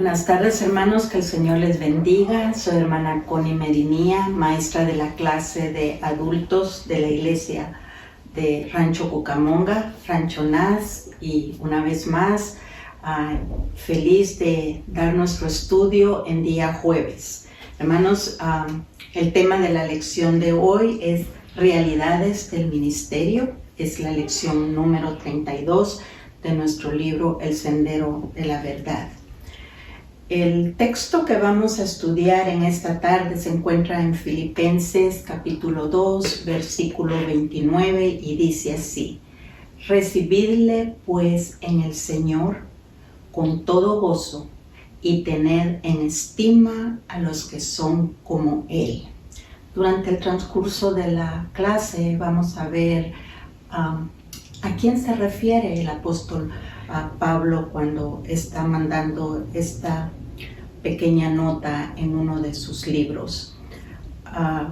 Buenas tardes, hermanos, que el Señor les bendiga. Soy hermana Connie Medinía, maestra de la clase de adultos de la iglesia de Rancho Cucamonga, Rancho Naz, y una vez más feliz de dar nuestro estudio en día jueves. Hermanos, el tema de la lección de hoy es realidades del ministerio. Es la lección número 32 de nuestro libro El Sendero de la Verdad. El texto que vamos a estudiar en esta tarde se encuentra en Filipenses capítulo 2, versículo 29 y dice así: recibidle pues en el Señor con todo gozo y tened en estima a los que son como Él. Durante el transcurso de la clase vamos a ver a quién se refiere el apóstol Pablo cuando está mandando esta pequeña nota en uno de sus libros.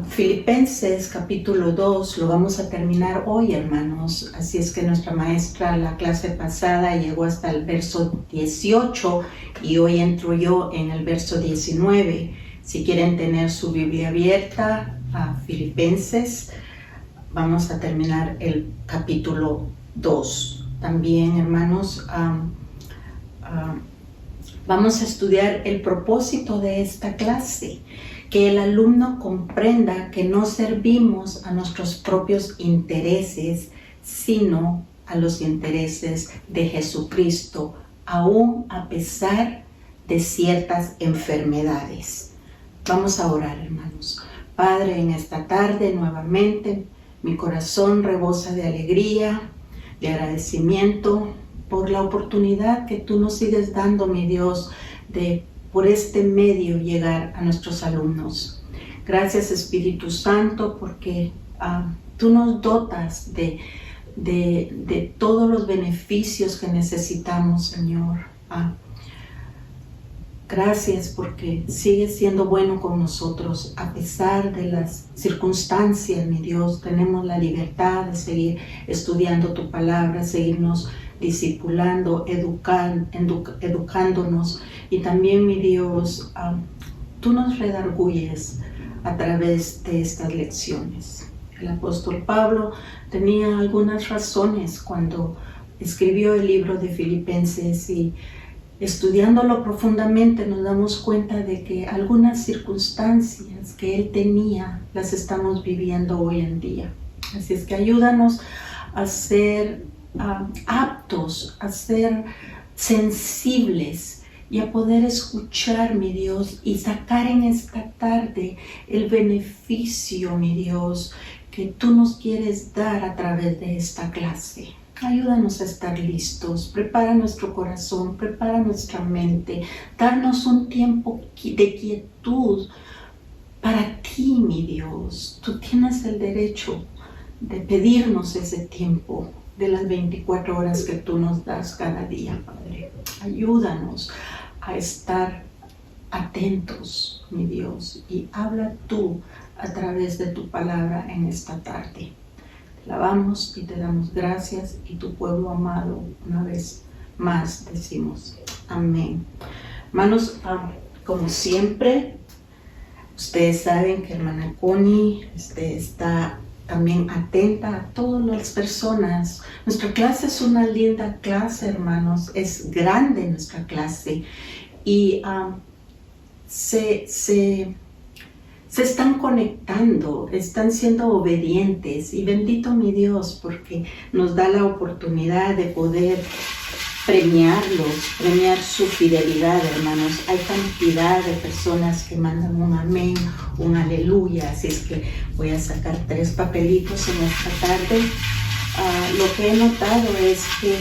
Filipenses capítulo 2 lo vamos a terminar hoy, hermanos, así es que nuestra maestra la clase pasada llegó hasta el verso 18 y hoy entro yo en el verso 19. Si quieren tener su Biblia abierta a Filipenses, vamos a terminar el capítulo 2. También, hermanos, vamos a estudiar el propósito de esta clase, que el alumno comprenda que no servimos a nuestros propios intereses, sino a los intereses de Jesucristo, aún a pesar de ciertas enfermedades. Vamos a orar, hermanos. Padre, en esta tarde nuevamente mi corazón rebosa de alegría, de agradecimiento por la oportunidad que tú nos sigues dando, mi Dios, de por este medio llegar a nuestros alumnos. Gracias, Espíritu Santo, porque tú nos dotas de todos los beneficios que necesitamos, Señor. Gracias porque sigues siendo bueno con nosotros a pesar de las circunstancias, mi Dios. Tenemos la libertad de seguir estudiando tu palabra, seguirnos discipulando, educándonos, y también, mi Dios, tú nos redarguyes a través de estas lecciones. El apóstol Pablo tenía algunas razones cuando escribió el libro de Filipenses, y estudiándolo profundamente nos damos cuenta de que algunas circunstancias que él tenía las estamos viviendo hoy en día. Así es que ayúdanos a ser aptos, a ser sensibles y a poder escuchar, mi Dios, y sacar en esta tarde el beneficio, mi Dios, que tú nos quieres dar a través de esta clase. Ayúdanos a estar listos, prepara nuestro corazón, prepara nuestra mente, darnos un tiempo de quietud para ti, mi Dios. Tú tienes el derecho de pedirnos ese tiempo de las 24 horas que tú nos das cada día, Padre. Ayúdanos a estar atentos, mi Dios, y habla tú a través de tu palabra en esta tarde. Te alabamos y te damos gracias, y tu pueblo amado, una vez más decimos amén. Hermanos, como siempre, ustedes saben que hermana Connie está también atenta a todas las personas. Nuestra clase es una linda clase, hermanos, es grande nuestra clase, y se están conectando, están siendo obedientes, y bendito mi Dios, porque nos da la oportunidad de poder premiarlos, premiar su fidelidad, hermanos. Hay cantidad de personas que mandan un amén, un aleluya, así es que voy a sacar 3 papelitos en esta tarde. Lo que he notado es que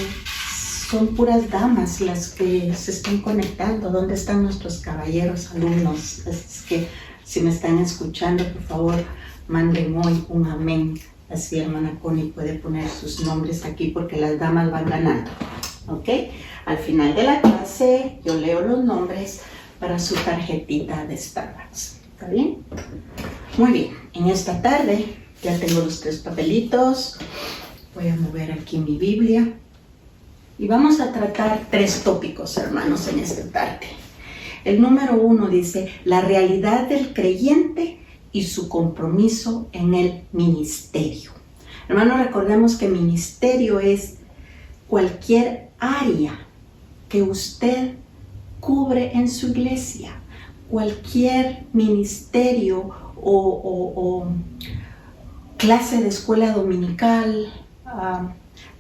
son puras damas las que se están conectando. ¿Dónde están nuestros caballeros alumnos? Así es que si me están escuchando, por favor, manden hoy un amén. Así hermana Connie puede poner sus nombres aquí, porque las damas van ganando. ¿Ok? Al final de la clase yo leo los nombres para su tarjetita de Starbucks. ¿Está bien? Muy bien. En esta tarde ya tengo los 3 papelitos. Voy a mover aquí mi Biblia. Y vamos a tratar 3 tópicos, hermanos, en esta tarde. El número 1 dice, la realidad del creyente y su compromiso en el ministerio. Hermanos, recordemos que ministerio es cualquier área que usted cubre en su iglesia, cualquier ministerio o clase de escuela dominical,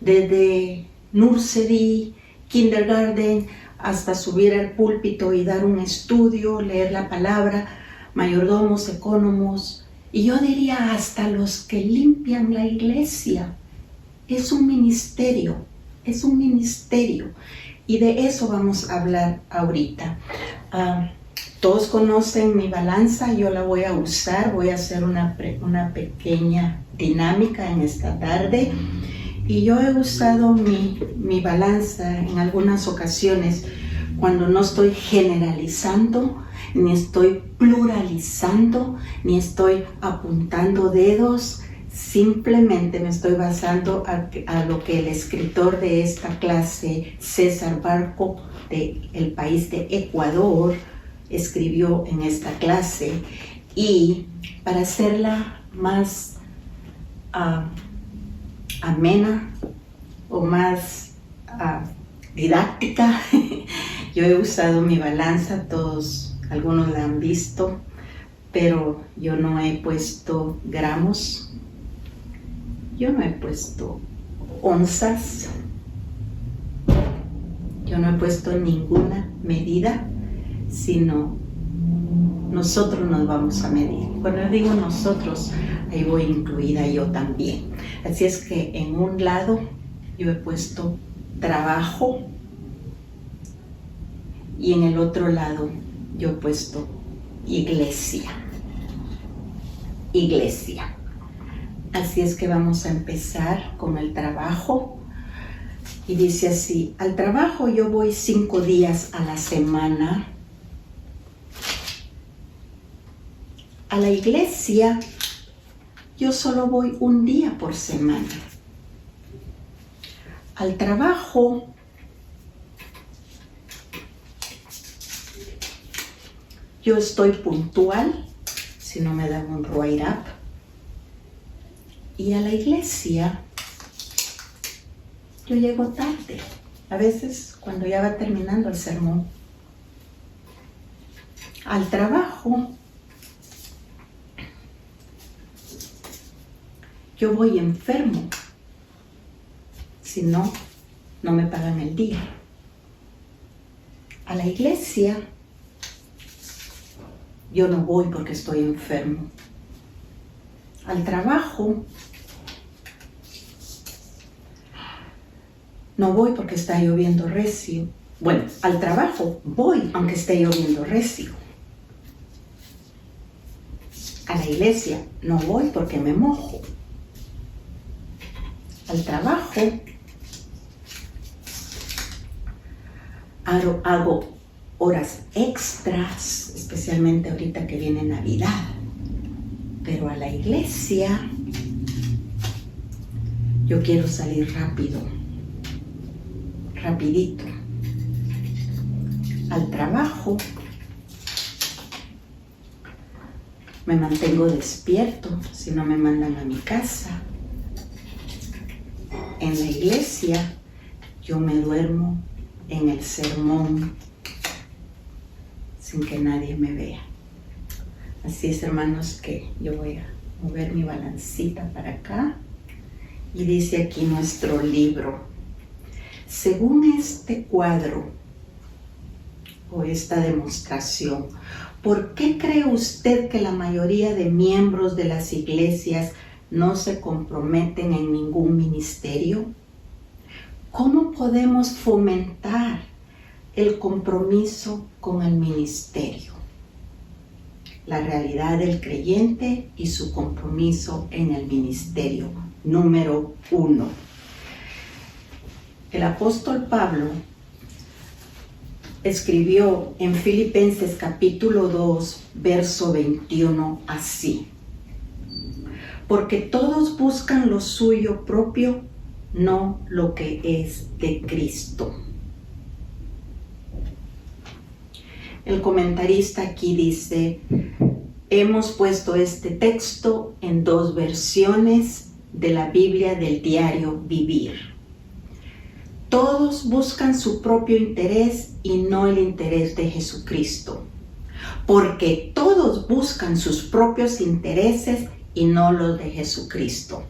desde nursery, kindergarten, hasta subir al púlpito y dar un estudio, leer la palabra, mayordomos, ecónomos, y yo diría hasta los que limpian la iglesia. Es un ministerio, es un ministerio. Y de eso vamos a hablar ahorita. Todos conocen mi balanza, yo la voy a usar, voy a hacer una pequeña dinámica en esta tarde. Y yo he usado mi balanza en algunas ocasiones cuando no estoy generalizando, ni estoy pluralizando, ni estoy apuntando dedos. Simplemente me estoy basando a lo que el escritor de esta clase, César Barco, del país de Ecuador, escribió en esta clase. Y para hacerla más amena o más didáctica, yo he usado mi balanza, algunos la han visto, pero yo no he puesto gramos, yo no he puesto onzas, yo no he puesto ninguna medida, sino nosotros nos vamos a medir. Cuando digo nosotros, ahí voy incluida yo también. Así es que en un lado yo he puesto trabajo y en el otro lado yo he puesto iglesia. Iglesia. Así es que vamos a empezar con el trabajo. Y dice así, al trabajo yo voy 5 días a la semana. A la iglesia yo solo voy 1 día por semana. Al trabajo yo estoy puntual, si no me dan un write up. Y a la iglesia yo llego tarde, a veces cuando ya va terminando el sermón. Al trabajo yo voy enfermo, si no, no me pagan el día. A la iglesia yo no voy porque estoy enfermo. Al trabajo no voy porque está lloviendo recio. Bueno, al trabajo voy aunque esté lloviendo recio. A la iglesia no voy porque me mojo. Al trabajo hago horas extras, especialmente ahorita que viene Navidad. Pero a la iglesia yo quiero salir rápido, rapidito. Al trabajo me mantengo despierto, si no me mandan a mi casa. En la iglesia yo me duermo en el sermón sin que nadie me vea. Así es, hermanos, que yo voy a mover mi balancita para acá. Y dice aquí nuestro libro: según este cuadro o esta demostración, ¿por qué cree usted que la mayoría de miembros de las iglesias no se comprometen en ningún ministerio? ¿Cómo podemos fomentar el compromiso con el ministerio? La realidad del creyente y su compromiso en el ministerio. Número 1. El apóstol Pablo escribió en Filipenses capítulo 2, verso 21 así: porque todos buscan lo suyo propio, no lo que es de Cristo. el comentarista aquí dice, hemos puesto este texto en 2 versiones de la Biblia del diario vivir. Todos buscan su propio interés y no el interés de Jesucristo, porque todos buscan sus propios intereses y no los de Jesucristo.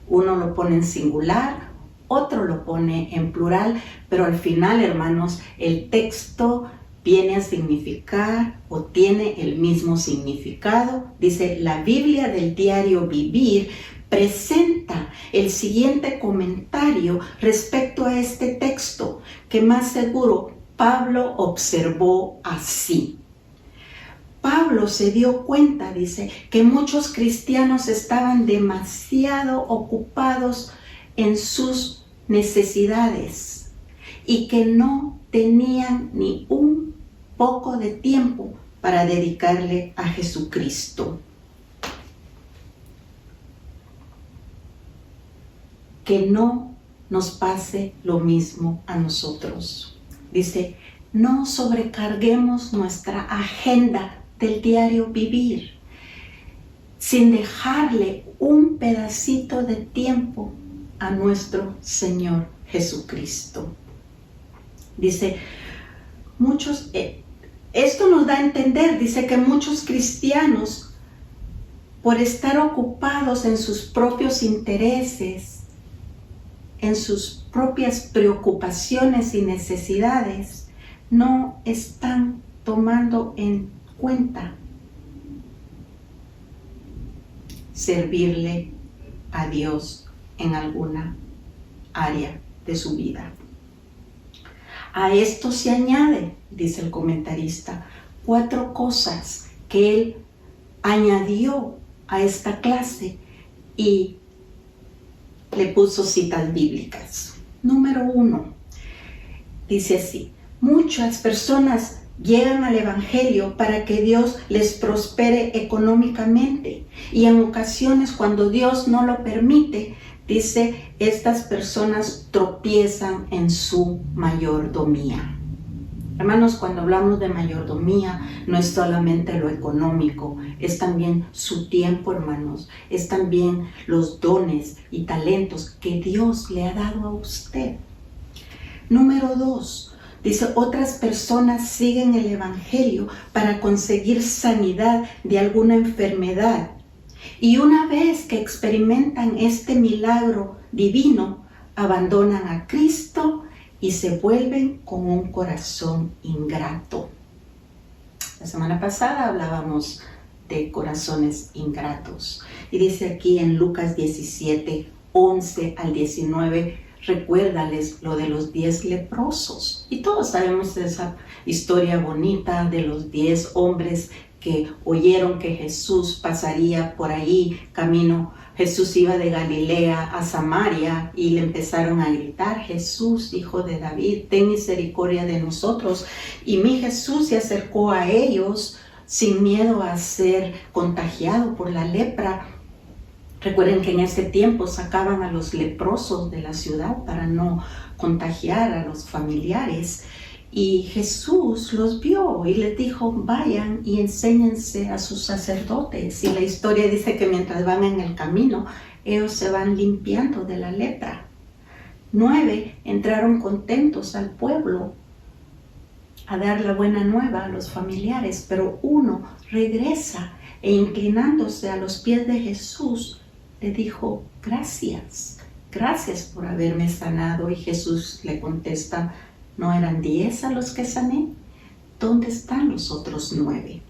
Uno lo pone en singular, otro lo pone en plural, pero al final, hermanos, el texto viene a significar o tiene el mismo significado. Dice, la Biblia del diario vivir presenta el siguiente comentario respecto a este texto, que más seguro Pablo observó así. Pablo se dio cuenta, dice, que muchos cristianos estaban demasiado ocupados en sus necesidades y que no tenían ni un poco de tiempo para dedicarle a Jesucristo. Que no nos pase lo mismo a nosotros. Dice, no sobrecarguemos nuestra agenda del diario vivir sin dejarle un pedacito de tiempo a nuestro Señor Jesucristo. Dice, esto nos da a entender, dice que muchos cristianos, por estar ocupados en sus propios intereses, en sus propias preocupaciones y necesidades, no están tomando en cuenta servirle a Dios en alguna área de su vida. A esto se añade, dice el comentarista, 4 cosas que él añadió a esta clase y le puso citas bíblicas. Número 1, dice así, muchas personas llegan al Evangelio para que Dios les prospere económicamente y en ocasiones cuando Dios no lo permite, dice, estas personas tropiezan en su mayordomía. Hermanos, cuando hablamos de mayordomía, no es solamente lo económico, es también su tiempo, hermanos, es también los dones y talentos que Dios le ha dado a usted. Número 2, dice, otras personas siguen el Evangelio para conseguir sanidad de alguna enfermedad. Y una vez que experimentan este milagro divino, abandonan a Cristo y se vuelven con un corazón ingrato. La semana pasada hablábamos de corazones ingratos. Y dice aquí en Lucas 17, 11 al 19, recuérdales lo de los 10 leprosos. Y todos sabemos de esa historia bonita de los 10 hombres que oyeron que Jesús pasaría por ahí camino. Jesús iba de Galilea a Samaria y le empezaron a gritar, Jesús, hijo de David, ten misericordia de nosotros. Y mi Jesús se acercó a ellos sin miedo a ser contagiado por la lepra. Recuerden que en ese tiempo sacaban a los leprosos de la ciudad para no contagiar a los familiares. Y Jesús los vio y les dijo, vayan y enséñense a sus sacerdotes. Y la historia dice que mientras van en el camino, ellos se van limpiando de la lepra. 9 entraron contentos al pueblo a dar la buena nueva a los familiares, pero 1 regresa e inclinándose a los pies de Jesús, le dijo, gracias por haberme sanado. Y Jesús le contesta, ¿no eran 10 a los que sané? ¿Dónde están los otros 9?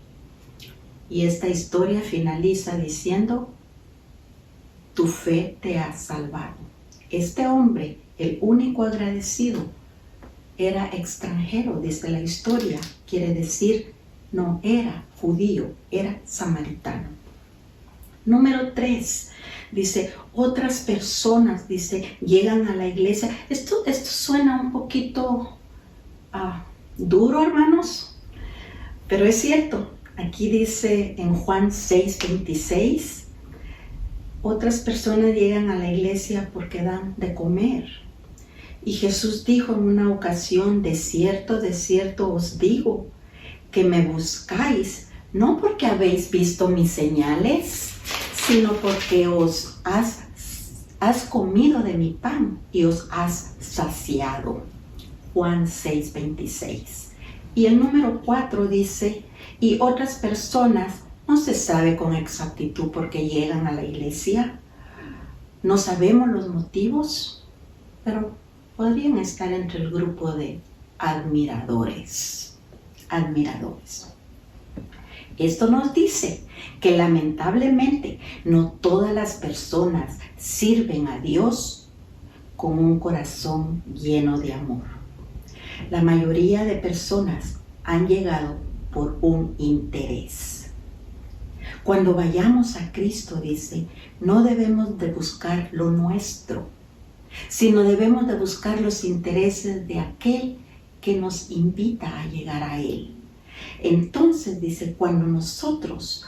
Y esta historia finaliza diciendo, tu fe te ha salvado. Este hombre, el único agradecido, era extranjero, dice la historia. Quiere decir, no era judío, era samaritano. Número 3, dice, otras personas, dice, llegan a la iglesia. Esto suena un poquito duro, hermanos, pero es cierto. Aquí dice en Juan 6:26, otras personas llegan a la iglesia porque dan de comer. Y Jesús dijo en una ocasión, de cierto os digo, que me buscáis, no porque habéis visto mis señales, sino porque has comido de mi pan y os has saciado. Juan 6:26. Y el número 4 dice, y otras personas no se sabe con exactitud por qué llegan a la iglesia. No sabemos los motivos, pero podrían estar entre el grupo de admiradores. Esto nos dice que lamentablemente no todas las personas sirven a Dios con un corazón lleno de amor. La mayoría de personas han llegado por un interés. Cuando vayamos a Cristo, dice, no debemos de buscar lo nuestro, sino debemos de buscar los intereses de aquel que nos invita a llegar a Él. Entonces, dice, cuando nosotros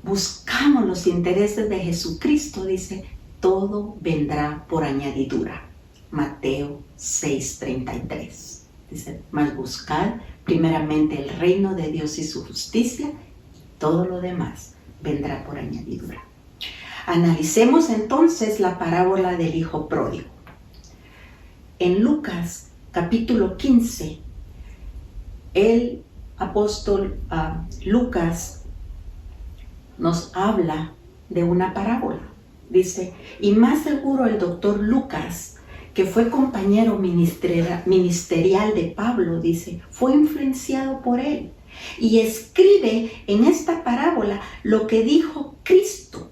buscamos los intereses de Jesucristo, dice, todo vendrá por añadidura. Mateo 6:33. Dice, mas buscad primeramente el reino de Dios y su justicia, y todo lo demás vendrá por añadidura. Analicemos entonces la parábola del hijo pródigo. En Lucas capítulo 15, el apóstol Lucas nos habla de una parábola. Dice, y más seguro el doctor Lucas, que fue compañero ministerial de Pablo, dice, fue influenciado por él y escribe en esta parábola lo que dijo Cristo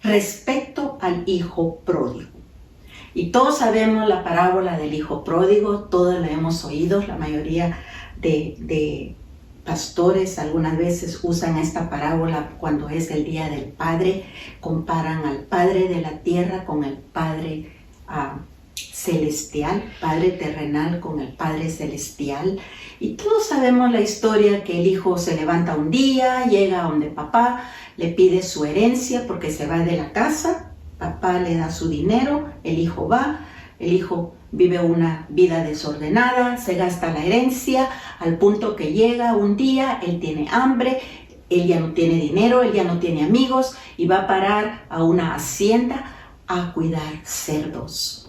respecto al hijo pródigo. Y todos sabemos la parábola del hijo pródigo, todos la hemos oído, la mayoría de pastores algunas veces usan esta parábola cuando es el Día del Padre, comparan al Padre de la tierra con el Padre celestial, Padre terrenal con el Padre celestial. Y todos sabemos la historia que el hijo se levanta un día, llega a donde papá, le pide su herencia porque se va de la casa, papá le da su dinero, el hijo va, el hijo vive una vida desordenada, se gasta la herencia, al punto que llega un día, él tiene hambre, él ya no tiene dinero, él ya no tiene amigos y va a parar a una hacienda a cuidar cerdos.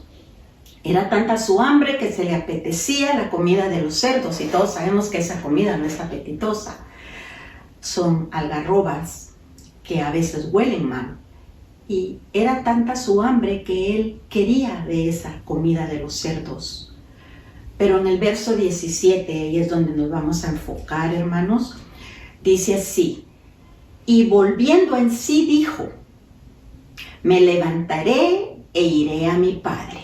Era tanta su hambre que se le apetecía la comida de los cerdos y todos sabemos que esa comida no es apetitosa. Son algarrobas que a veces huelen mal. Y era tanta su hambre que él quería de esa comida de los cerdos. Pero en el verso 17, y es donde nos vamos a enfocar, hermanos, dice así, y volviendo en sí dijo, me levantaré e iré a mi padre,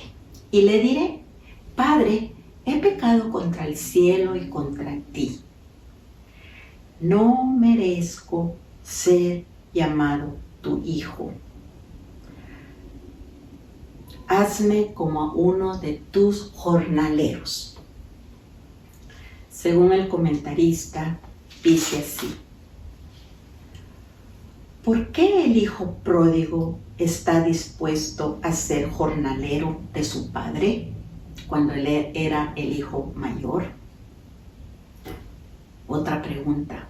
y le diré, Padre, he pecado contra el cielo y contra ti. No merezco ser llamado tu hijo. Hazme como a uno de tus jornaleros. Según el comentarista, dice así. ¿Por qué el hijo pródigo está dispuesto a ser jornalero de su padre cuando él era el hijo mayor? Otra pregunta.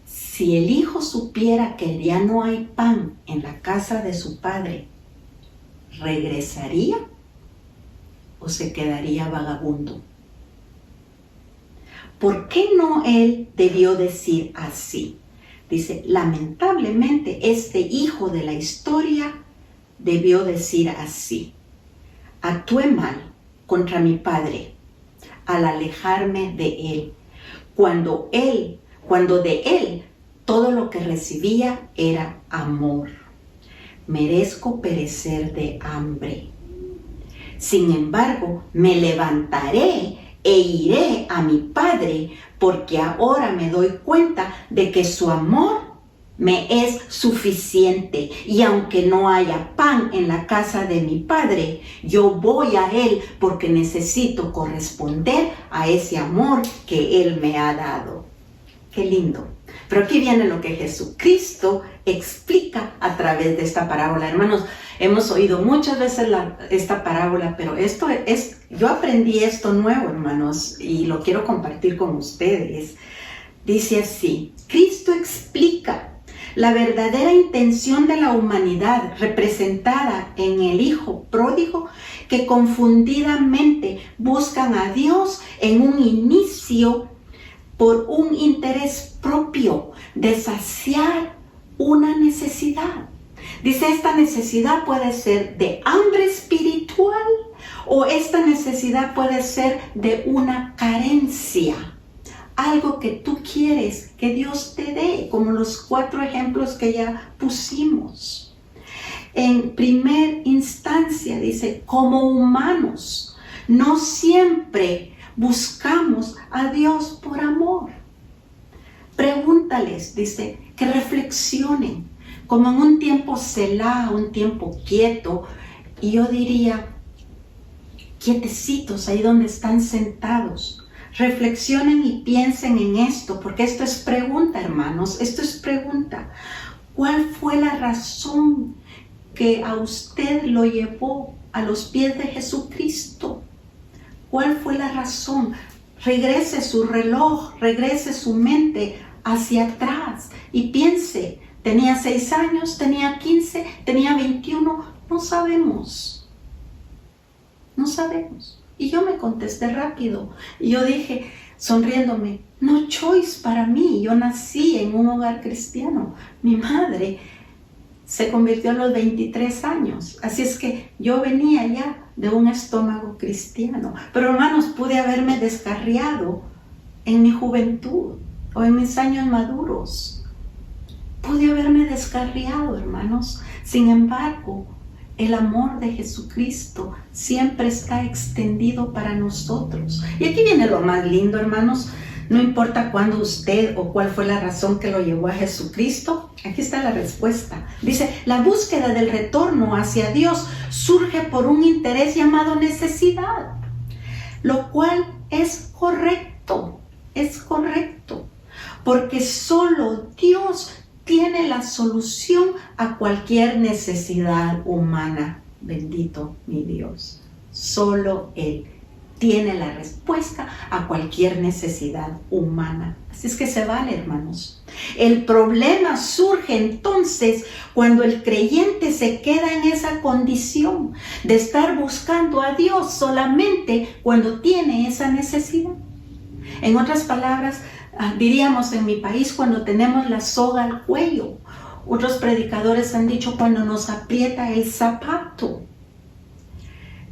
Si el hijo supiera que ya no hay pan en la casa de su padre, ¿regresaría o se quedaría vagabundo? ¿Por qué no él debió decir así? Dice, lamentablemente este hijo de la historia debió decir así. Actué mal contra mi padre al alejarme de él, cuando de él todo lo que recibía era amor. Merezco perecer de hambre. Sin embargo, me levantaré e iré a mi padre, porque ahora me doy cuenta de que su amor me es suficiente. Y aunque no haya pan en la casa de mi padre, yo voy a él porque necesito corresponder a ese amor que él me ha dado. Qué lindo. Pero aquí viene lo que Jesucristo explica a través de esta parábola. Hermanos, hemos oído muchas veces esta parábola, pero yo aprendí esto nuevo, hermanos, y lo quiero compartir con ustedes. Dice así: Cristo explica la verdadera intención de la humanidad representada en el Hijo pródigo, que confundidamente buscan a Dios en un inicio por un interés propio de saciar una necesidad. Dice, esta necesidad puede ser de hambre espiritual o esta necesidad puede ser de una carencia. Algo que tú quieres que Dios te dé, como los 4 ejemplos que ya pusimos. En primer instancia dice, como humanos, no siempre buscamos a Dios por amor. Pregúntales, dice, que reflexionen, como en un tiempo selá, un tiempo quieto, y yo diría, quietecitos ahí donde están sentados. Reflexionen y piensen en esto, porque esto es pregunta, hermanos, esto es pregunta. ¿Cuál fue la razón que a usted lo llevó a los pies de Jesucristo? ¿Cuál fue la razón? Regrese su reloj, regrese su mente hacia atrás y piense, tenía 6 años, tenía 15, tenía 21, no sabemos. No sabemos. Y yo me contesté rápido. Y yo dije, sonriéndome, no choice para mí. Yo nací en un hogar cristiano. Mi madre se convirtió a los 23 años. Así es que yo venía ya de un estómago cristiano. Pero hermanos, pude haberme descarriado en mi juventud o en mis años maduros. Pude haberme descarriado, hermanos. Sin embargo, el amor de Jesucristo siempre está extendido para nosotros. Y aquí viene lo más lindo, hermanos. No importa cuándo usted o cuál fue la razón que lo llevó a Jesucristo, aquí está la respuesta. Dice, la búsqueda del retorno hacia Dios surge por un interés llamado necesidad, lo cual es correcto, porque solo Dios tiene la solución a cualquier necesidad humana. Bendito mi Dios. Solo Él tiene la respuesta a cualquier necesidad humana. Así es que se vale, hermanos. El problema surge entonces cuando el creyente se queda en esa condición de estar buscando a Dios solamente cuando tiene esa necesidad. En otras palabras, diríamos en mi país, cuando tenemos la soga al cuello. Otros predicadores han dicho cuando nos aprieta el zapato.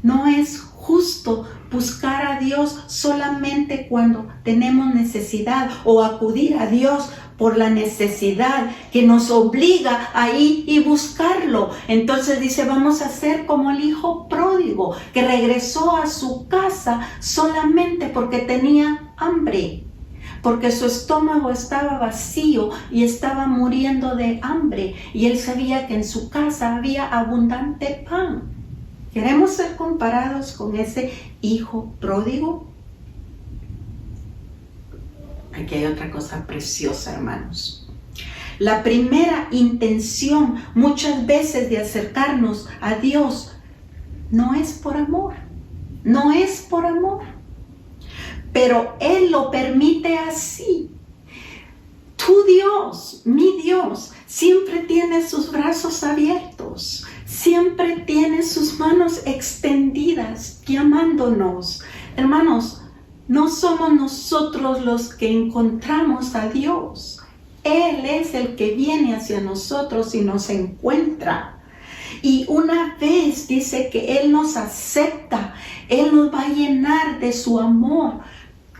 No es justo buscar a Dios solamente cuando tenemos necesidad o acudir a Dios por la necesidad que nos obliga a ir y buscarlo. Entonces dice, vamos a ser como el hijo pródigo que regresó a su casa solamente porque tenía hambre, porque su estómago estaba vacío y estaba muriendo de hambre y él sabía que en su casa había abundante pan. ¿Queremos ser comparados con ese hijo pródigo? Aquí hay otra cosa preciosa, hermanos. La primera intención muchas veces de acercarnos a Dios no es por amor, pero Él lo permite así. Tu Dios, mi Dios, siempre tiene sus brazos abiertos, siempre tiene sus manos extendidas, llamándonos. Hermanos, no somos nosotros los que encontramos a Dios. Él es el que viene hacia nosotros y nos encuentra. Y una vez dice que Él nos acepta, Él nos va a llenar de su amor,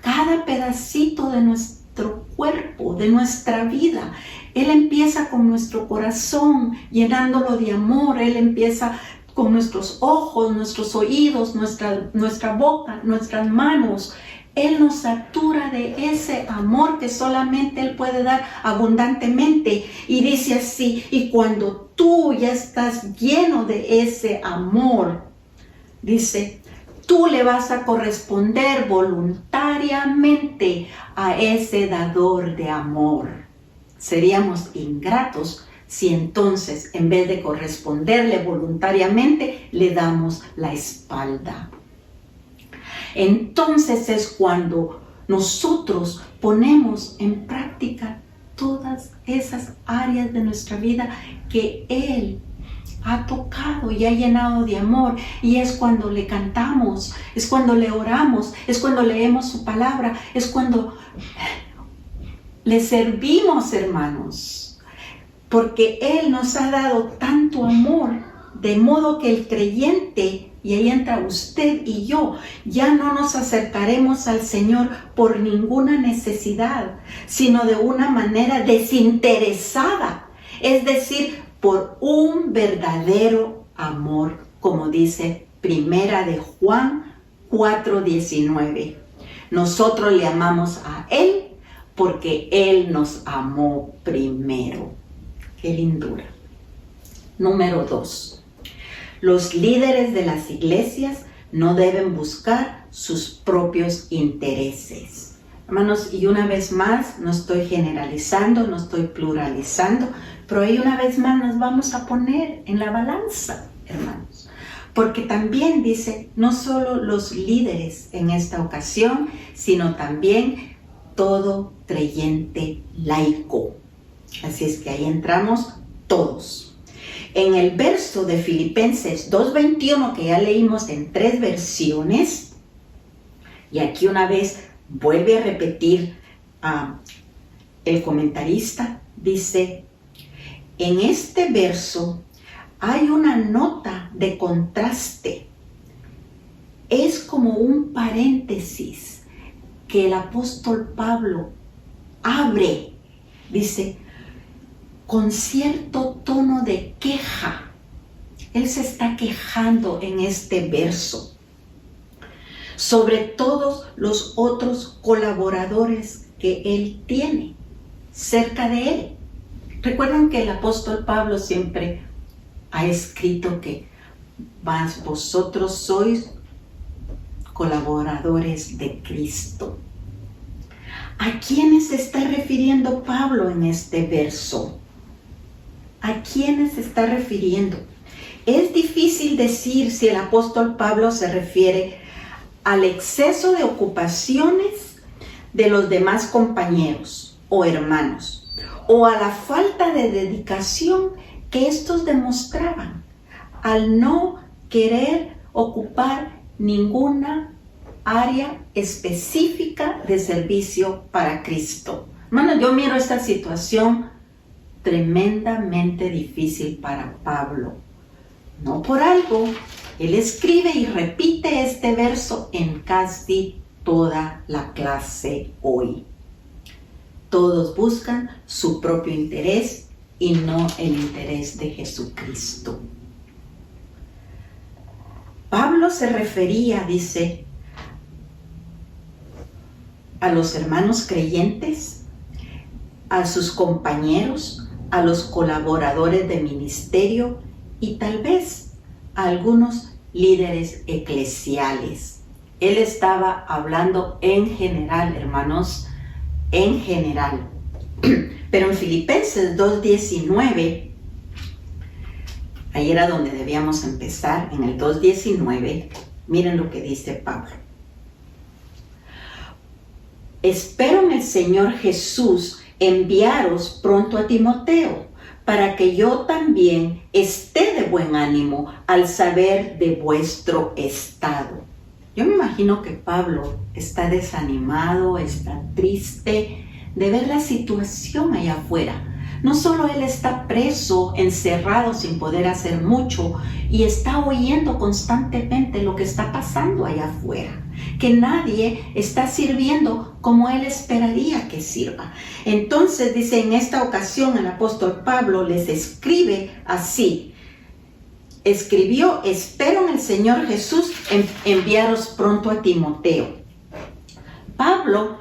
cada pedacito de nuestro cuerpo, de nuestra vida. Él empieza con nuestro corazón, llenándolo de amor. Él empieza con nuestros ojos, nuestros oídos, nuestra boca, nuestras manos. Él nos satura de ese amor que solamente Él puede dar abundantemente. Y dice así, y cuando tú ya estás lleno de ese amor, dice, tú le vas a corresponder voluntariamente a ese dador de amor. Seríamos ingratos si entonces, en vez de corresponderle voluntariamente, le damos la espalda. Entonces es cuando nosotros ponemos en práctica todas esas áreas de nuestra vida que Él ha tocado y ha llenado de amor, y es cuando le cantamos, es cuando le oramos, es cuando leemos su palabra, es cuando le servimos, hermanos, porque Él nos ha dado tanto amor, de modo que el creyente, y ahí entra usted y yo, ya no nos acercaremos al Señor por ninguna necesidad, sino de una manera desinteresada, es decir, por un verdadero amor, como dice Primera de Juan 4:19. Nosotros le amamos a Él porque Él nos amó primero. ¡Qué lindura! Número 2. Los líderes de las iglesias no deben buscar sus propios intereses. Hermanos, y una vez más, no estoy generalizando, no estoy pluralizando, pero ahí una vez más nos vamos a poner en la balanza, hermanos. Porque también dice, no solo los líderes en esta ocasión, sino también todo creyente laico. Así es que ahí entramos todos. En el verso de Filipenses 2:21, que ya leímos en 3 versiones, y aquí una vez vuelve a repetir el comentarista, dice, en este verso hay una nota de contraste. Es como un paréntesis que el apóstol Pablo abre, dice, con cierto tono de queja. Él se está quejando en este verso sobre todos los otros colaboradores que él tiene cerca de él. Recuerden que el apóstol Pablo siempre ha escrito que vosotros sois colaboradores de Cristo. ¿A quiénes se está refiriendo Pablo en este verso? ¿A quiénes se está refiriendo? Es difícil decir si el apóstol Pablo se refiere al exceso de ocupaciones de los demás compañeros o hermanos, o a la falta de dedicación que estos demostraban al no querer ocupar ninguna área específica de servicio para Cristo. Hermano, yo miro esta situación tremendamente difícil para Pablo. No por algo, él escribe y repite este verso en casi toda la clase hoy. Todos buscan su propio interés y no el interés de Jesucristo. Pablo se refería, dice, a los hermanos creyentes, a sus compañeros, a los colaboradores de ministerio y tal vez a algunos líderes eclesiales. Él estaba hablando en general, hermanos, en general. Pero en Filipenses 2:19, ahí era donde debíamos empezar, en el 2:19, miren lo que dice Pablo. Espero en el Señor Jesús enviaros pronto a Timoteo, para que yo también esté de buen ánimo al saber de vuestro estado. Yo me imagino que Pablo está desanimado, está triste de ver la situación allá afuera. No solo él está preso, encerrado sin poder hacer mucho, y está oyendo constantemente lo que está pasando allá afuera, que nadie está sirviendo como él esperaría que sirva. Entonces dice, en esta ocasión el apóstol Pablo les escribe así. Escribió, espero en el Señor Jesús enviaros pronto a Timoteo. Pablo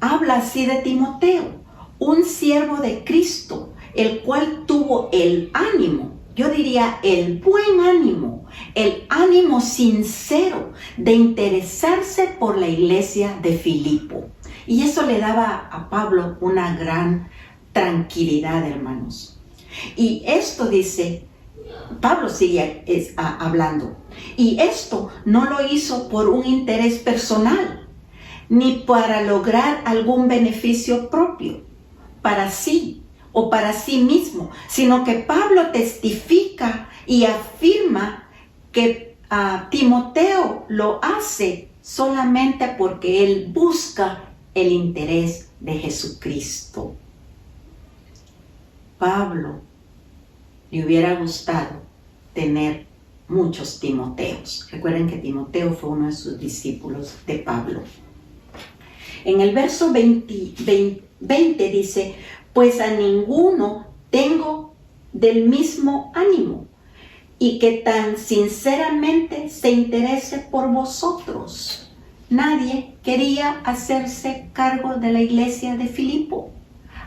habla así de Timoteo, un siervo de Cristo, el cual tuvo el ánimo yo diría, el buen ánimo, el ánimo sincero de interesarse por la iglesia de Filipo. Y eso le daba a Pablo una gran tranquilidad, hermanos. Y esto dice, Pablo sigue hablando, y esto no lo hizo por un interés personal, ni para lograr algún beneficio propio, para sí o para sí mismo, sino que Pablo testifica y afirma que Timoteo lo hace solamente porque él busca el interés de Jesucristo. Pablo le hubiera gustado tener muchos Timoteos. Recuerden que Timoteo fue uno de sus discípulos de Pablo. En el verso 20 dice, pues a ninguno tengo del mismo ánimo y que tan sinceramente se interese por vosotros. Nadie quería hacerse cargo de la iglesia de Filipo.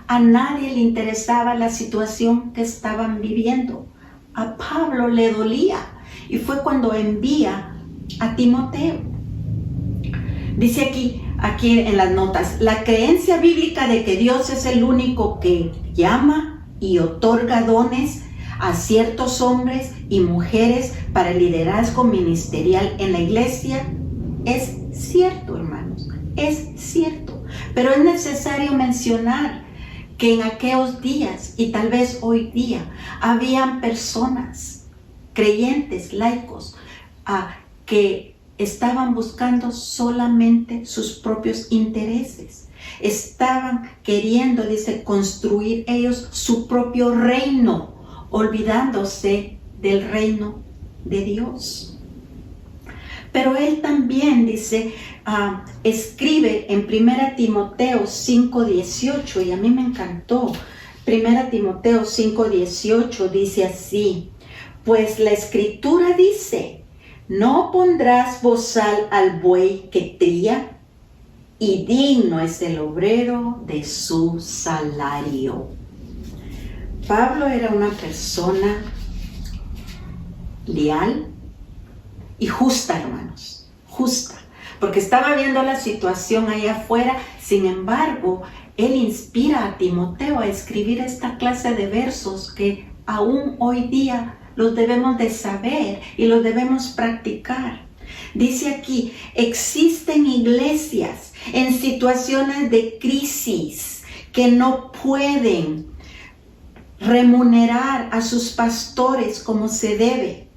A nadie le interesaba la situación que estaban viviendo. A Pablo le dolía y fue cuando envía a Timoteo. Dice aquí en las notas, la creencia bíblica de que Dios es el único que llama y otorga dones a ciertos hombres y mujeres para el liderazgo ministerial en la iglesia es cierto, hermanos, es cierto. Pero es necesario mencionar que en aquellos días y tal vez hoy día habían personas, creyentes, laicos, que estaban buscando solamente sus propios intereses. Estaban queriendo, dice, construir ellos su propio reino, olvidándose del reino de Dios. Pero él también, dice, escribe en 1 Timoteo 5:18, y a mí me encantó. 1 Timoteo 5:18 dice así, pues la escritura dice, no pondrás bozal al buey que tría, y digno es el obrero de su salario. Pablo era una persona leal y justa, hermanos, justa, porque estaba viendo la situación allá afuera. Sin embargo, él inspira a Timoteo a escribir esta clase de versos que aún hoy día los debemos de saber y los debemos practicar. Dice aquí, existen iglesias en situaciones de crisis que no pueden remunerar a sus pastores como se debe.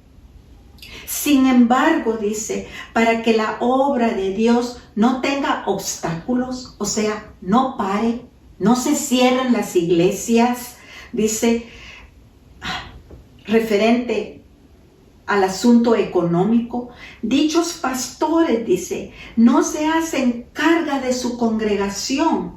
Sin embargo, dice, para que la obra de Dios no tenga obstáculos, o sea, no pare, no se cierren las iglesias, dice, referente al asunto económico, dichos pastores, dice, no se hacen carga de su congregación,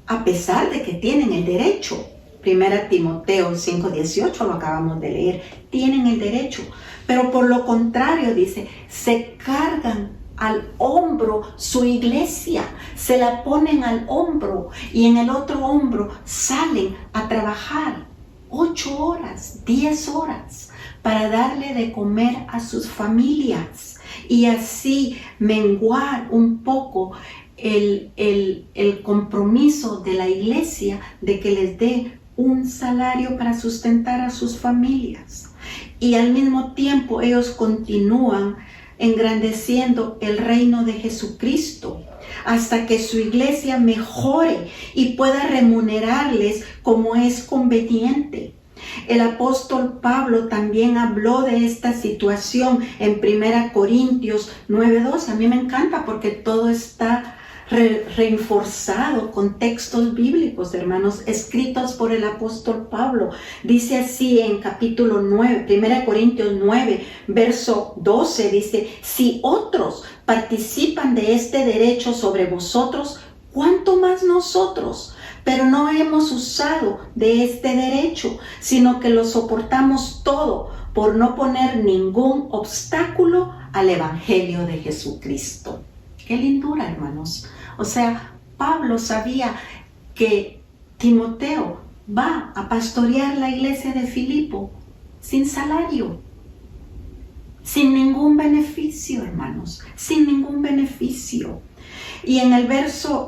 a pesar de que tienen el derecho. 1 Timoteo 5:18 lo acabamos de leer, tienen el derecho, pero por lo contrario, dice, se cargan al hombro su iglesia, se la ponen al hombro y en el otro hombro salen a trabajar 8 horas, 10 horas para darle de comer a sus familias y así menguar un poco el compromiso de la iglesia de que les dé un salario para sustentar a sus familias. Y al mismo tiempo ellos continúan engrandeciendo el reino de Jesucristo hasta que su iglesia mejore y pueda remunerarles como es conveniente. El apóstol Pablo también habló de esta situación en 1 Corintios 9:12. A mí me encanta porque todo está reforzado con textos bíblicos, hermanos, escritos por el apóstol Pablo. Dice así en capítulo 9, 1 Corintios 9, verso 12, dice, si otros participan de este derecho sobre vosotros, ¿cuánto más nosotros? Pero no hemos usado de este derecho, sino que lo soportamos todo por no poner ningún obstáculo al evangelio de Jesucristo. Qué lindura, hermanos. O sea, Pablo sabía que Timoteo va a pastorear la iglesia de Filipo sin salario, sin ningún beneficio, hermanos, sin ningún beneficio. Y en el verso,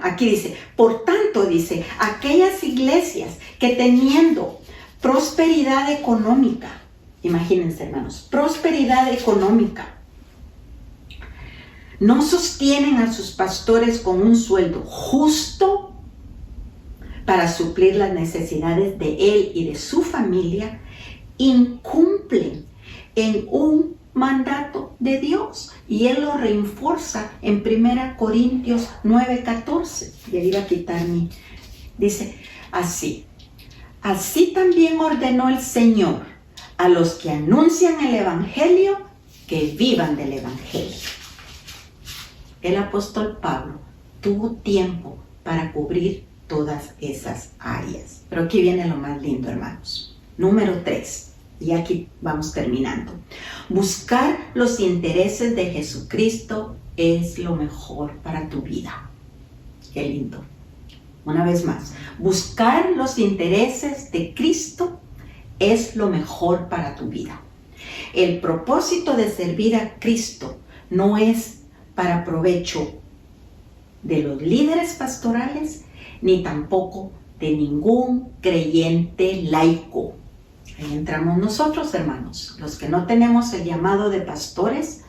aquí dice, por tanto, dice, aquellas iglesias que teniendo prosperidad económica, imagínense, hermanos, prosperidad económica, no sostienen a sus pastores con un sueldo justo para suplir las necesidades de él y de su familia, incumplen en un mandato de Dios. Y él lo reinforza en 1 Corintios 9:14. Y ahí va a quitar dice así también ordenó el Señor a los que anuncian el Evangelio que vivan del Evangelio. El apóstol Pablo tuvo tiempo para cubrir todas esas áreas. Pero aquí viene lo más lindo, hermanos. Número 3. Y aquí vamos terminando. Buscar los intereses de Jesucristo es lo mejor para tu vida. Qué lindo. Una vez más, buscar los intereses de Cristo es lo mejor para tu vida. El propósito de servir a Cristo no es para provecho de los líderes pastorales, ni tampoco de ningún creyente laico. Ahí entramos nosotros, hermanos. Los que no tenemos el llamado de pastores,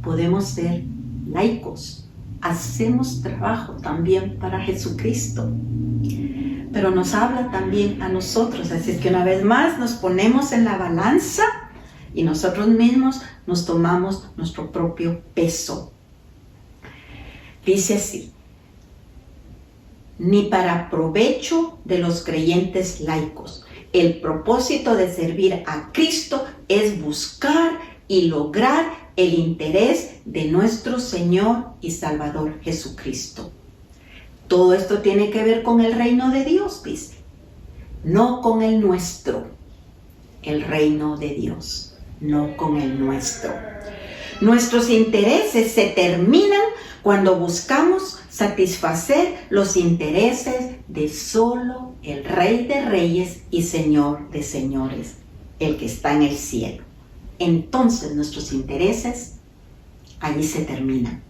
podemos ser laicos. Hacemos trabajo también para Jesucristo. Pero nos habla también a nosotros. Así es que una vez más nos ponemos en la balanza y nosotros mismos nos tomamos nuestro propio peso. Dice así: ni para provecho de los creyentes laicos. El propósito de servir a Cristo es buscar y lograr el interés de nuestro Señor y Salvador Jesucristo. Todo esto tiene que ver con el reino de Dios, dice, no con el nuestro. El reino de Dios, no con el nuestro. Nuestros intereses se terminan cuando buscamos satisfacer los intereses de solo el Rey de Reyes y Señor de Señores, el que está en el cielo. Entonces nuestros intereses allí se terminan.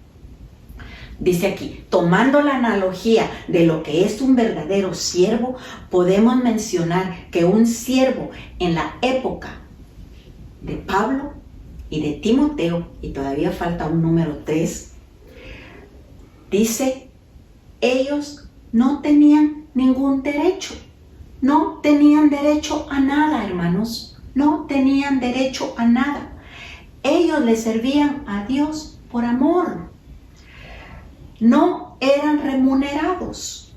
Dice aquí, tomando la analogía de lo que es un verdadero siervo, podemos mencionar que un siervo en la época de Pablo y de Timoteo, y todavía falta un número 3, dice, ellos no tenían ningún derecho. No tenían derecho a nada, hermanos. No tenían derecho a nada. Ellos le servían a Dios por amor. No eran remunerados.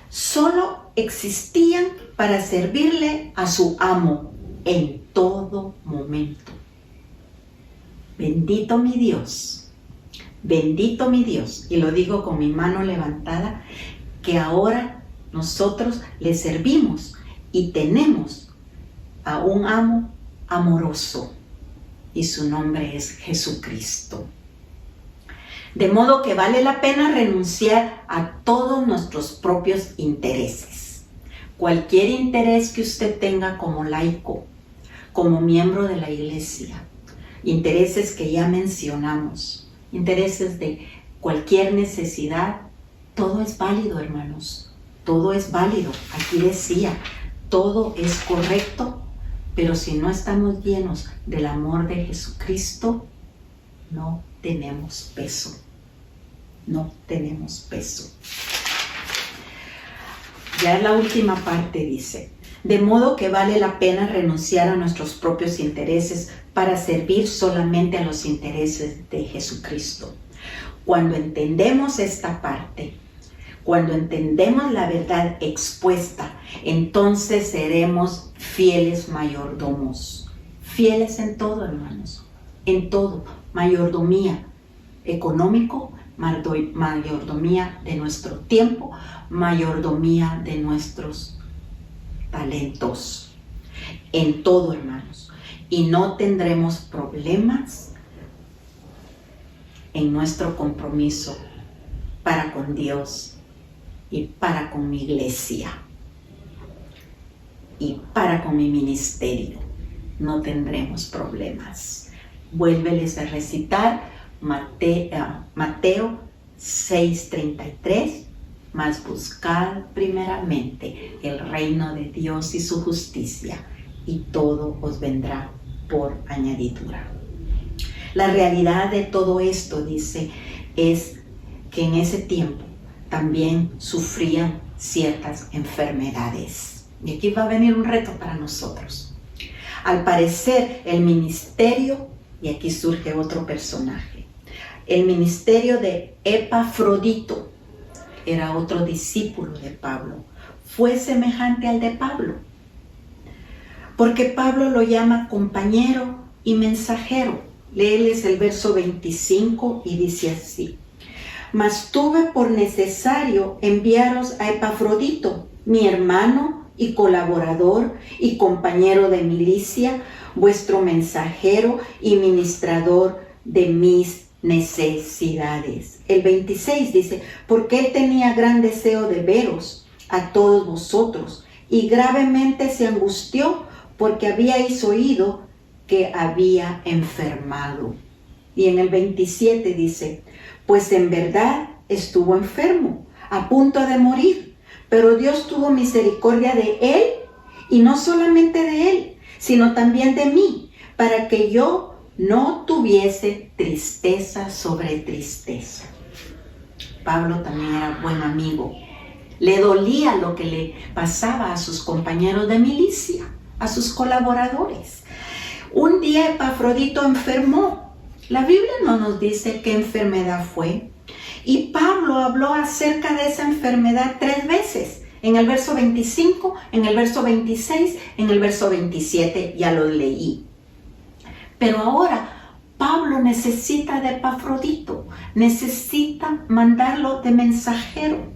Solo existían para servirle a su amo en todo momento. Bendito mi Dios. Bendito mi Dios, y lo digo con mi mano levantada, que ahora nosotros le servimos y tenemos a un amo amoroso, y su nombre es Jesucristo. De modo que vale la pena renunciar a todos nuestros propios intereses. Cualquier interés que usted tenga como laico, como miembro de la iglesia, intereses que ya mencionamos, intereses de cualquier necesidad, todo es válido, hermanos, todo es válido. Aquí decía, todo es correcto, pero si no estamos llenos del amor de Jesucristo, no tenemos peso, no tenemos peso. Ya es la última parte, dice, de modo que vale la pena renunciar a nuestros propios intereses para servir solamente a los intereses de Jesucristo. Cuando entendemos esta parte, cuando entendemos la verdad expuesta, entonces seremos fieles mayordomos. Fieles en todo, hermanos, en todo. Mayordomía económico, mayordomía de nuestro tiempo, mayordomía de nuestros talentos. En todo, hermanos. Y no tendremos problemas en nuestro compromiso para con Dios y para con mi iglesia. y para con mi ministerio. No tendremos problemas. Vuélveles a recitar Mateo 6:33, mas buscad primeramente el reino de Dios y su justicia, y todo os vendrá por añadidura. La realidad de todo esto, dice, es que en ese tiempo también sufrían ciertas enfermedades. Y aquí va a venir un reto para nosotros. Al parecer, el ministerio, y aquí surge otro personaje, el ministerio de Epafrodito, era otro discípulo de Pablo, fue semejante al de Pablo, porque Pablo lo llama compañero y mensajero. Léeles el verso 25 y dice así: mas tuve por necesario enviaros a Epafrodito, mi hermano y colaborador y compañero de milicia, vuestro mensajero y ministrador de mis necesidades. El 26 dice: porque él tenía gran deseo de veros a todos vosotros, y gravemente se angustió porque habíais oído que había enfermado. Y en el 27 dice: pues en verdad estuvo enfermo, a punto de morir, pero Dios tuvo misericordia de él, y no solamente de él, sino también de mí, para que yo no tuviese tristeza sobre tristeza. Pablo también era buen amigo. Le dolía lo que le pasaba a sus compañeros de milicia, a sus colaboradores. Un día Epafrodito enfermó. La Biblia no nos dice qué enfermedad fue. Y Pablo habló acerca de esa enfermedad 3 veces. En el verso 25, en el verso 26, en el verso 27, ya lo leí. Pero ahora Pablo necesita de Epafrodito, necesita mandarlo de mensajero.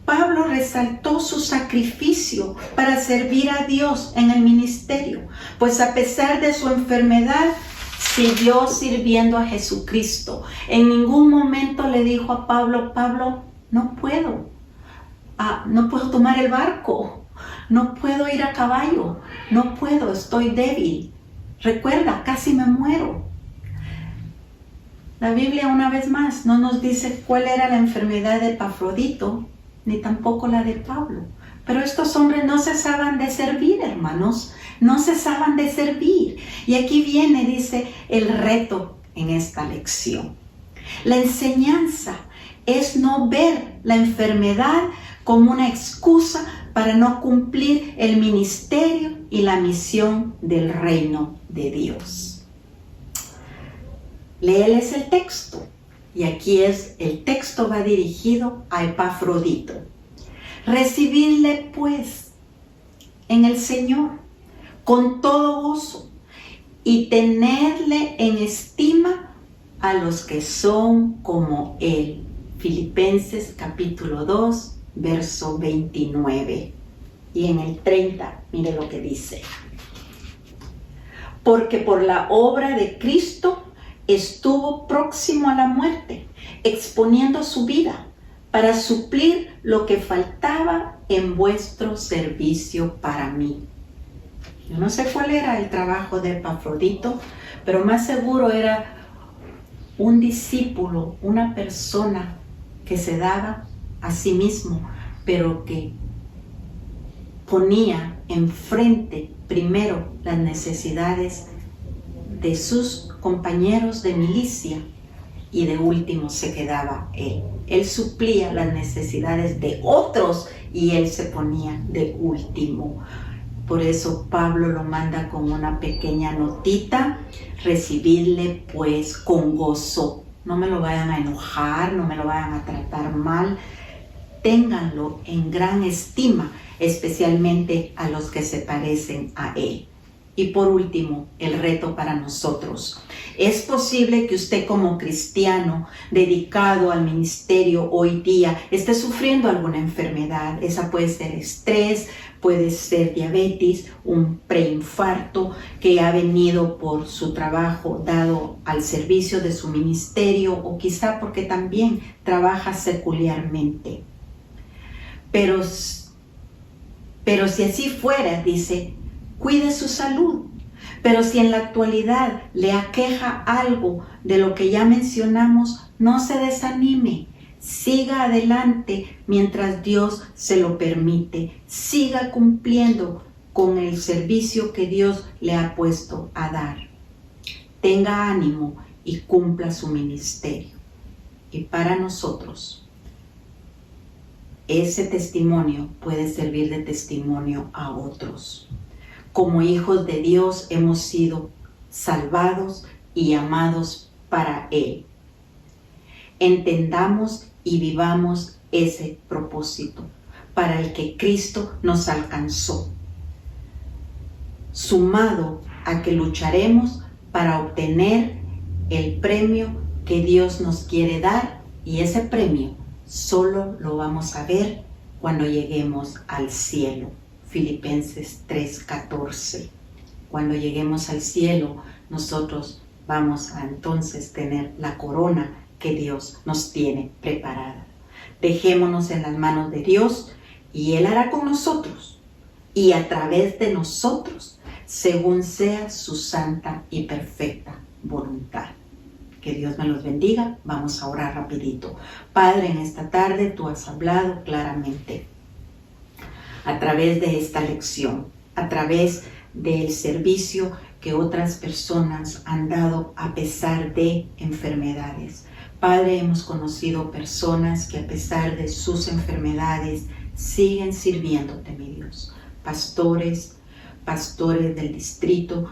Pablo resaltó su sacrificio para servir a Dios en el ministerio, pues a pesar de su enfermedad, siguió sirviendo a Jesucristo. En ningún momento le dijo a Pablo: Pablo, no puedo tomar el barco, no puedo ir a caballo, no puedo, estoy débil. Recuerda, casi me muero. La Biblia, una vez más, no nos dice cuál era la enfermedad de Epafrodito, ni tampoco la de Pablo. Pero estos hombres no cesaban de servir, hermanos, no cesaban de servir. Y aquí viene, dice, el reto en esta lección. La enseñanza es no ver la enfermedad como una excusa para no cumplir el ministerio y la misión del reino de Dios. Léeles el texto. Y aquí el texto va dirigido a Epafrodito. Recibidle pues en el Señor con todo gozo, y tenerle en estima a los que son como él. Filipenses capítulo 2, verso 29. Y en el 30, mire lo que dice: porque por la obra de Cristo estuvo próximo a la muerte, exponiendo su vida para suplir lo que faltaba en vuestro servicio para mí. Yo no sé cuál era el trabajo de Epafrodito, pero más seguro era un discípulo, una persona que se daba a sí mismo, pero que ponía enfrente primero las necesidades de sus compañeros de milicia, y de último se quedaba él. Él suplía las necesidades de otros y él se ponía de último. Por eso Pablo lo manda con una pequeña notita: recibidle pues con gozo. No me lo vayan a enojar, no me lo vayan a tratar mal. Ténganlo en gran estima, especialmente a los que se parecen a él. Y por último, el reto para nosotros. Es posible que usted, como cristiano dedicado al ministerio hoy día, esté sufriendo alguna enfermedad. Esa puede ser estrés, puede ser diabetes, un preinfarto que ha venido por su trabajo dado al servicio de su ministerio, o quizá porque también trabaja secularmente. Pero Pero si así fuera, dice, cuide su salud. Pero si en la actualidad le aqueja algo de lo que ya mencionamos, no se desanime. Siga adelante mientras Dios se lo permite. Siga cumpliendo con el servicio que Dios le ha puesto a dar. Tenga ánimo y cumpla su ministerio. Y para nosotros, ese testimonio puede servir de testimonio a otros. Como hijos de Dios hemos sido salvados y llamados para Él. Entendamos y vivamos ese propósito para el que Cristo nos alcanzó, sumado a que lucharemos para obtener el premio que Dios nos quiere dar, y ese premio solo lo vamos a ver cuando lleguemos al cielo. Filipenses 3:14. Cuando lleguemos al cielo, nosotros vamos a entonces tener la corona que Dios nos tiene preparada. Dejémonos en las manos de Dios y Él hará con nosotros y a través de nosotros, según sea su santa y perfecta voluntad. Que Dios me los bendiga. Vamos a orar rapidito. Padre, en esta tarde tú has hablado claramente a través de esta lección, a través del servicio que otras personas han dado a pesar de enfermedades. Padre, hemos conocido personas que a pesar de sus enfermedades siguen sirviéndote, mi Dios. Pastores del distrito,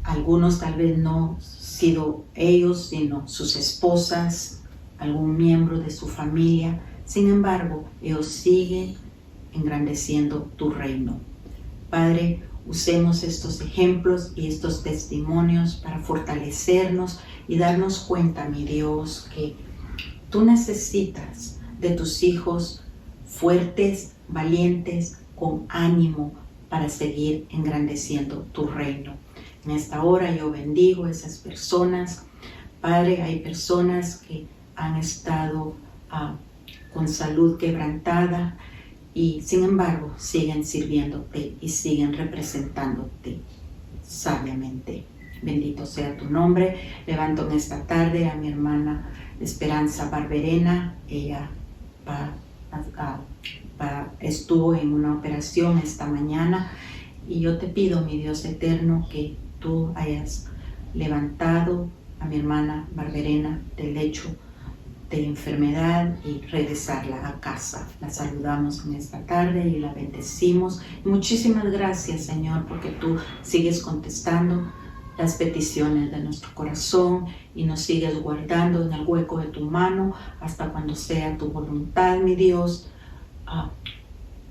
algunos tal vez no sido ellos, sino sus esposas, algún miembro de su familia. Sin embargo, ellos siguen engrandeciendo tu reino. Padre, usemos estos ejemplos y estos testimonios para fortalecernos y darnos cuenta, mi Dios, que tú necesitas de tus hijos fuertes, valientes, con ánimo para seguir engrandeciendo tu reino. En esta hora yo bendigo a esas personas. Padre, hay personas que han estado con salud quebrantada y sin embargo siguen sirviéndote y siguen representándote sabiamente. Bendito sea tu nombre. Levanto en esta tarde a mi hermana Esperanza Barberena. Ella estuvo en una operación esta mañana y yo te pido, mi Dios eterno, que tú hayas levantado a mi hermana Barberena del lecho de enfermedad y regresarla a casa. La saludamos en esta tarde y la bendecimos. Muchísimas gracias, Señor, porque tú sigues contestando las peticiones de nuestro corazón y nos sigues guardando en el hueco de tu mano hasta cuando sea tu voluntad, mi Dios,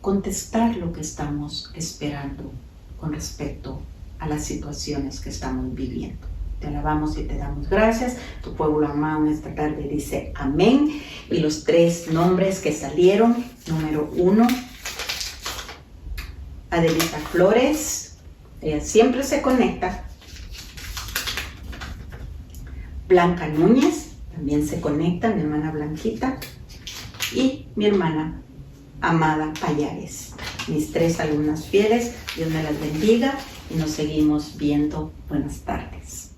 contestar lo que estamos esperando con respecto a las situaciones que estamos viviendo. Te alabamos y te damos gracias. Tu pueblo amado en esta tarde dice amén. Y los 3 nombres que salieron: número 1, Adelita Flores, ella siempre se conecta. Blanca Núñez, también se conecta, mi hermana Blanquita. Y mi hermana Amada Payares. Mis 3 alumnas fieles, Dios me las bendiga y nos seguimos viendo. Buenas tardes.